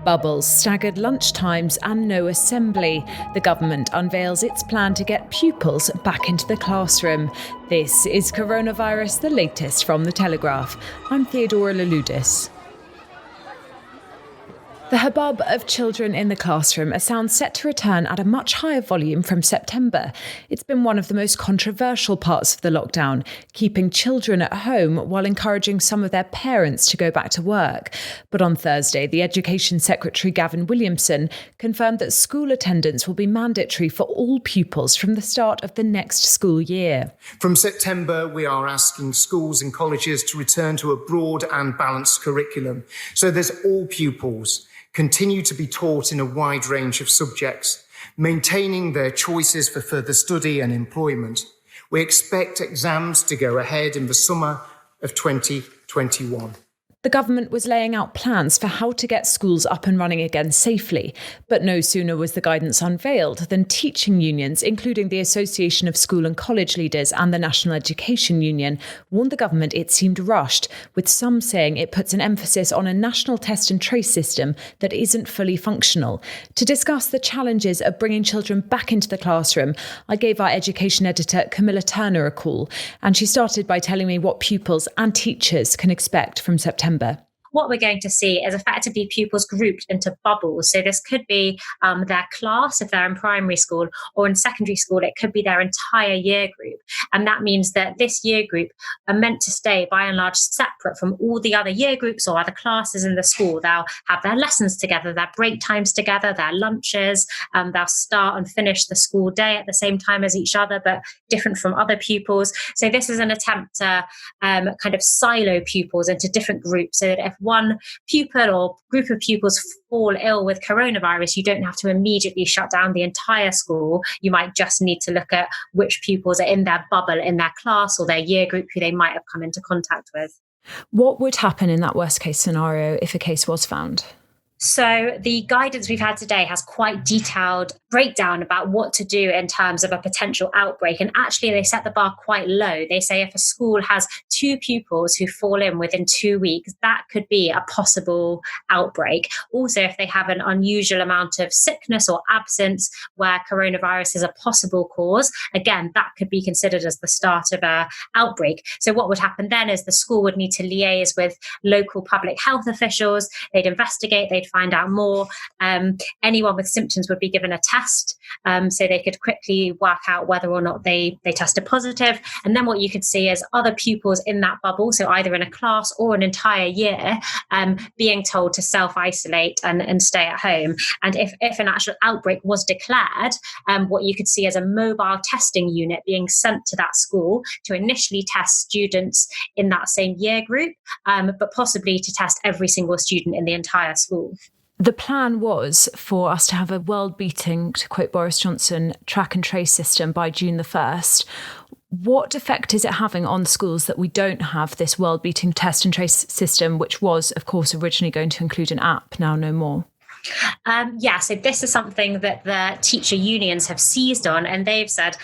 Bubbles, staggered lunchtimes and no assembly. The government unveils its plan to get pupils back into the classroom. This is Coronavirus, the latest from the Telegraph. I'm Theodora Louloudis. The hubbub of children in the classroom are sounds set to return at a much higher volume from September. It's been one of the most controversial parts of the lockdown, keeping children at home while encouraging some of their parents to go back to work. But on Thursday, the Education Secretary Gavin Williamson confirmed that school attendance will be mandatory for all pupils from the start of the next school year. From September, we are asking schools and colleges to return to a broad and balanced curriculum, so that all pupils continue to be taught in a wide range of subjects, maintaining their choices for further study and employment. We expect exams to go ahead in the summer of 2021. The government was laying out plans for how to get schools up and running again safely, but no sooner was the guidance unveiled than teaching unions, including the Association of School and College Leaders and the National Education Union, warned the government it seemed rushed, with some saying it puts an emphasis on a national test and trace system that isn't fully functional. To discuss the challenges of bringing children back into the classroom, I gave our education editor Camilla Turner a call, and she started by telling me what pupils and teachers can expect from September. What we're going to see is effectively pupils grouped into bubbles. So this could be their class if they're in primary school, or in secondary school, it could be their entire year group. And that means that this year group are meant to stay by and large separate from all the other year groups or other classes in the school. They'll have their lessons together, their break times together, their lunches. They'll start and finish the school day at the same time as each other, but different from other pupils. So this is an attempt to kind of silo pupils into different groups, so that if one pupil or group of pupils fall ill with coronavirus, you don't have to immediately shut down the entire school. You might just need to look at which pupils are in their bubble, in their class or their year group who they might have come into contact with. What would happen in that worst case scenario if a case was found? So the guidance we've had today has quite detailed breakdown about what to do in terms of a potential outbreak. And actually, they set the bar quite low. They say if a school has 2 pupils who fall in within 2 weeks, that could be a possible outbreak. Also, if they have an unusual amount of sickness or absence where coronavirus is a possible cause, again, that could be considered as the start of an outbreak. So what would happen then is the school would need to liaise with local public health officials. They'd investigate, they'd find out more. Anyone with symptoms would be given a test, so they could quickly work out whether or not they tested positive. And then what you could see is other pupils in that bubble, so either in a class or an entire year, being told to self-isolate and stay at home. And if an actual outbreak was declared, what you could see is a mobile testing unit being sent to that school to initially test students in that same year group, but possibly to test every single student in the entire school. The plan was for us to have a world-beating, to quote Boris Johnson, track and trace system by June the 1st. What effect is it having on schools that we don't have this world-beating test and trace system, which was, of course, originally going to include an app, now no more? So this is something that the teacher unions have seized on, and they've said,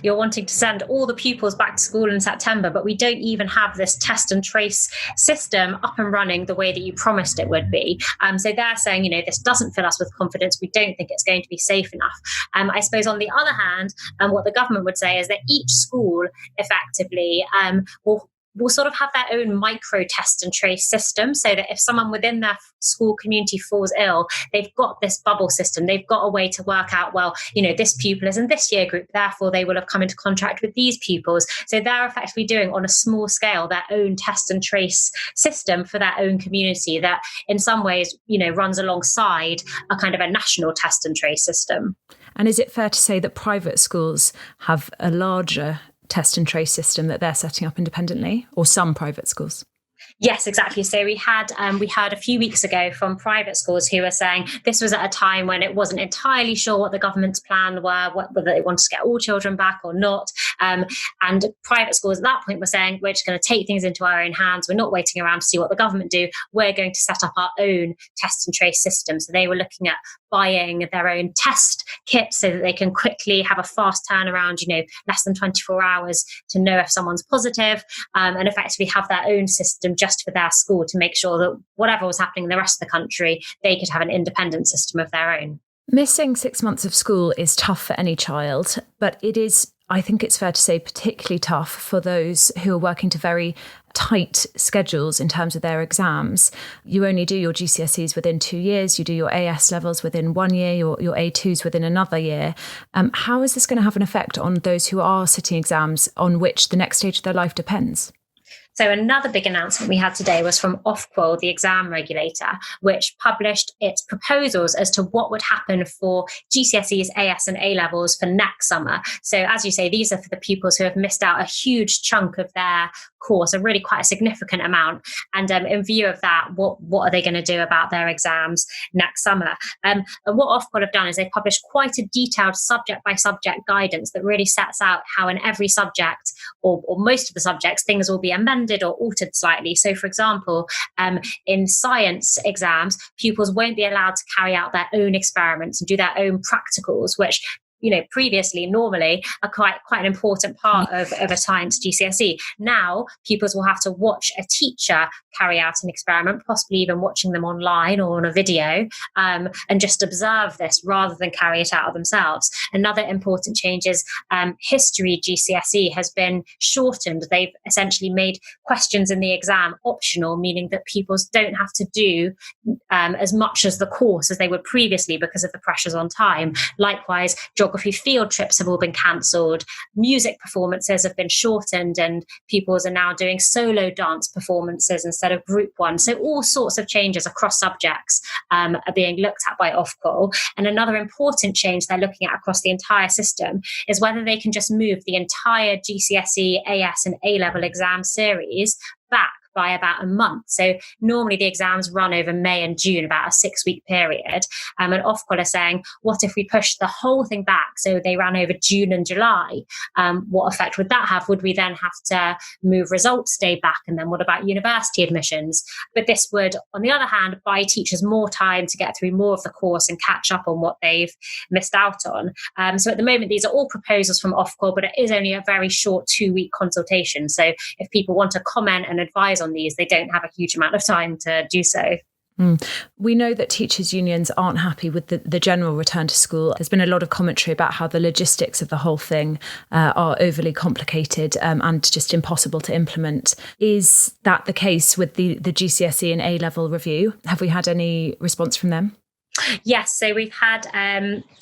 you're wanting to send all the pupils back to school in September, but we don't even have this test and trace system up and running the way that you promised it would be. So they're saying, this doesn't fill us with confidence. We don't think it's going to be safe enough. I suppose on the other hand, what the government would say is that each school effectively will sort of have their own micro test and trace system, so that if someone within their school community falls ill, they've got this bubble system. They've got a way to work out, this pupil is in this year group, therefore they will have come into contact with these pupils. So they're effectively doing on a small scale their own test and trace system for their own community that in some ways, runs alongside a kind of a national test and trace system. And is it fair to say that private schools have a larger test and trace system that they're setting up independently, or some private schools? Yes, exactly. So we heard a few weeks ago from private schools who were saying this was at a time when it wasn't entirely sure what the government's plan were, whether they wanted to get all children back or not. And private schools at that point were saying, we're just going to take things into our own hands. We're not waiting around to see what the government do. We're going to set up our own test and trace system. So they were looking at buying their own test kits so that they can quickly have a fast turnaround, less than 24 hours to know if someone's positive, and effectively have their own system just for their school to make sure that whatever was happening in the rest of the country, they could have an independent system of their own. Missing 6 months of school is tough for any child, but it is, I think it's fair to say, particularly tough for those who are working to very tight schedules in terms of their exams. You only do your GCSEs within 2 years, you do your AS levels within 1 year, your A2s within another year. How is this going to have an effect on those who are sitting exams on which the next stage of their life depends? So another big announcement we had today was from Ofqual, the exam regulator, which published its proposals as to what would happen for GCSEs, AS and A levels for next summer. So as you say, these are for the pupils who have missed out a huge chunk of their course, a really quite a significant amount. And in view of that, what are they going to do about their exams next summer? And what Ofqual have done is they've published quite a detailed subject by subject guidance that really sets out how in every subject or most of the subjects, things will be amended or altered slightly. So for example, in science exams, pupils won't be allowed to carry out their own experiments and do their own practicals, which previously normally are quite an important part of a science GCSE. Now pupils will have to watch a teacher carry out an experiment, possibly even watching them online or on a video, and just observe this rather than carry it out themselves. Another important change is history GCSE has been shortened. They've essentially made questions in the exam optional, meaning that pupils don't have to do as much as the course as they would previously because of the pressures on time. Likewise, geography field trips have all been cancelled. Music performances have been shortened and pupils are now doing solo dance performances instead of group ones. So all sorts of changes across subjects are being looked at by Ofqual. And another important change they're looking at across the entire system is whether they can just move the entire GCSE, AS and A-level exam series back by about a month. So normally the exams run over May and June, about a 6-week period. And Ofqual are saying, what if we push the whole thing back so they ran over June and July? What effect would that have? Would we then have to move results day back? And then what about university admissions? But this would, on the other hand, buy teachers more time to get through more of the course and catch up on what they've missed out on. So at the moment, these are all proposals from Ofqual, but it is only a very short 2-week consultation. So if people want to comment and advise on these, they don't have a huge amount of time to do so. We know that teachers' unions aren't happy with the general return to school. There's been a lot of commentary about how the logistics of the whole thing are overly complicated and just impossible to implement. Is that the case with the GCSE and A-level review? Have we had any response from them? Yes, so we've had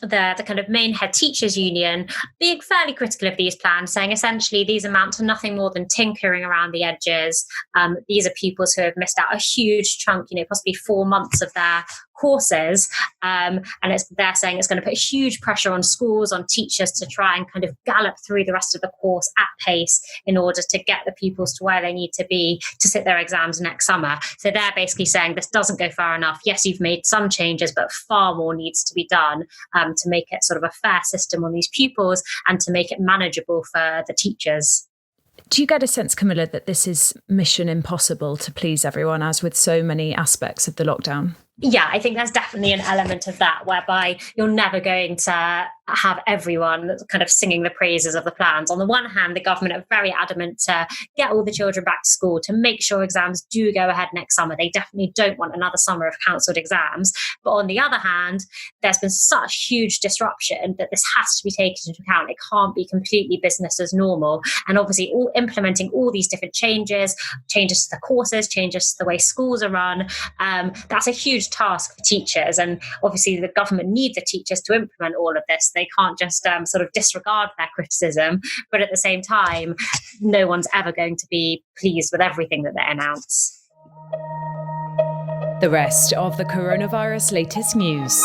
the kind of main head teachers union being fairly critical of these plans, saying essentially these amount to nothing more than tinkering around the edges. These are pupils who have missed out a huge chunk, possibly 4 months of their courses, and they're saying it's going to put huge pressure on schools, on teachers to try and kind of gallop through the rest of the course at pace in order to get the pupils to where they need to be to sit their exams next summer. So they're basically saying this doesn't go far enough. Yes, you've made some changes, but far more needs to be done to make it sort of a fair system on these pupils and to make it manageable for the teachers. Do you get a sense, Camilla, that this is mission impossible to please everyone, as with so many aspects of the lockdown? Yeah, I think there's definitely an element of that whereby you're never going to have everyone kind of singing the praises of the plans. On the one hand, the government are very adamant to get all the children back to school, to make sure exams do go ahead next summer. They definitely don't want another summer of cancelled exams. But on the other hand, there's been such huge disruption that this has to be taken into account. It can't be completely business as normal. And obviously implementing all these different changes to the courses, changes to the way schools are run, that's a huge task for teachers. And obviously the government need the teachers to implement all of this. They can't just sort of disregard their criticism, but at the same time, no one's ever going to be pleased with everything that they announce. The rest of the coronavirus latest news.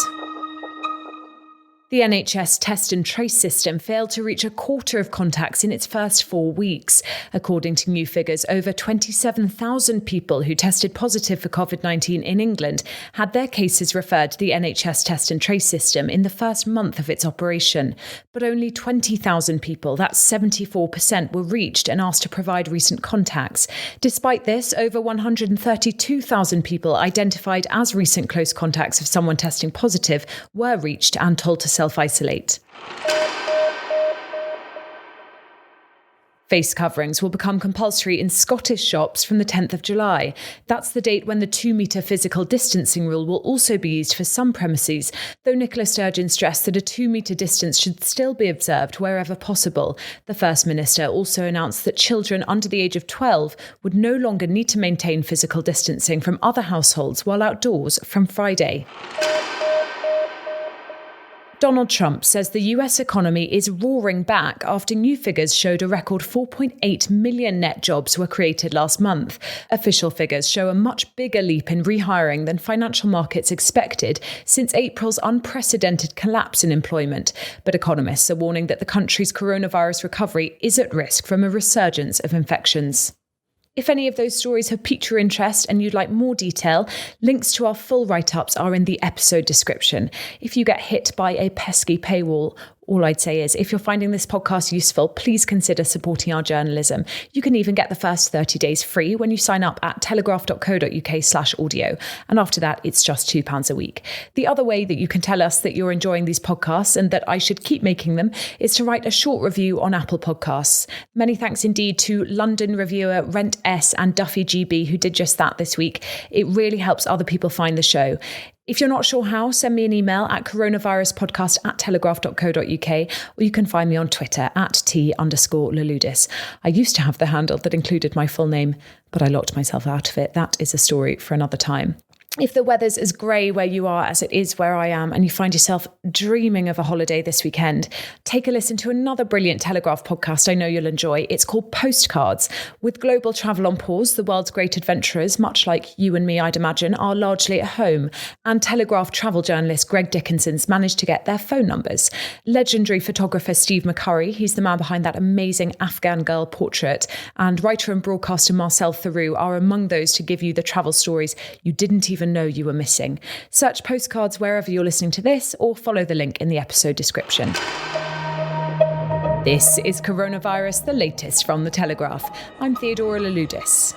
The NHS test and trace system failed to reach a quarter of contacts in its first 4 weeks. According to new figures, over 27,000 people who tested positive for COVID-19 in England had their cases referred to the NHS test and trace system in the first month of its operation. But only 20,000 people, that's 74%, were reached and asked to provide recent contacts. Despite this, over 132,000 people identified as recent close contacts of someone testing positive were reached and told to self-isolate. Face coverings will become compulsory in Scottish shops from the 10th of July. That's the date when the 2-metre physical distancing rule will also be used for some premises, though Nicola Sturgeon stressed that a 2-metre distance should still be observed wherever possible. The First Minister also announced that children under the age of 12 would no longer need to maintain physical distancing from other households while outdoors from Friday. Donald Trump says the US economy is roaring back after new figures showed a record 4.8 million net jobs were created last month. Official figures show a much bigger leap in rehiring than financial markets expected since April's unprecedented collapse in employment. But economists are warning that the country's coronavirus recovery is at risk from a resurgence of infections. If any of those stories have piqued your interest and you'd like more detail, links to our full write-ups are in the episode description. If you get hit by a pesky paywall, all I'd say is, if you're finding this podcast useful, please consider supporting our journalism. You can even get the first 30 days free when you sign up at telegraph.co.uk/audio. And after that, it's just £2 a week. The other way that you can tell us that you're enjoying these podcasts and that I should keep making them is to write a short review on Apple Podcasts. Many thanks indeed to London reviewer Rent S and Duffy GB who did just that this week. It really helps other people find the show. If you're not sure how, send me an email at coronaviruspodcast@telegraph.co.uk, or you can find me on Twitter at @T_Louloudis. I used to have the handle that included my full name, but I locked myself out of it. That is a story for another time. If the weather's as grey where you are as it is where I am, and you find yourself dreaming of a holiday this weekend, take a listen to another brilliant Telegraph podcast I know you'll enjoy. It's called Postcards. With global travel on pause, the world's great adventurers, much like you and me, I'd imagine, are largely at home. And Telegraph travel journalist Greg Dickinson's managed to get their phone numbers. Legendary photographer Steve McCurry, he's the man behind that amazing Afghan girl portrait, and writer and broadcaster Marcel Theroux are among those to give you the travel stories you didn't even know you were missing. Search Postcards wherever you're listening to this, or follow the link in the episode description. This is Coronavirus, the latest from The Telegraph. I'm Theodora Louloudis.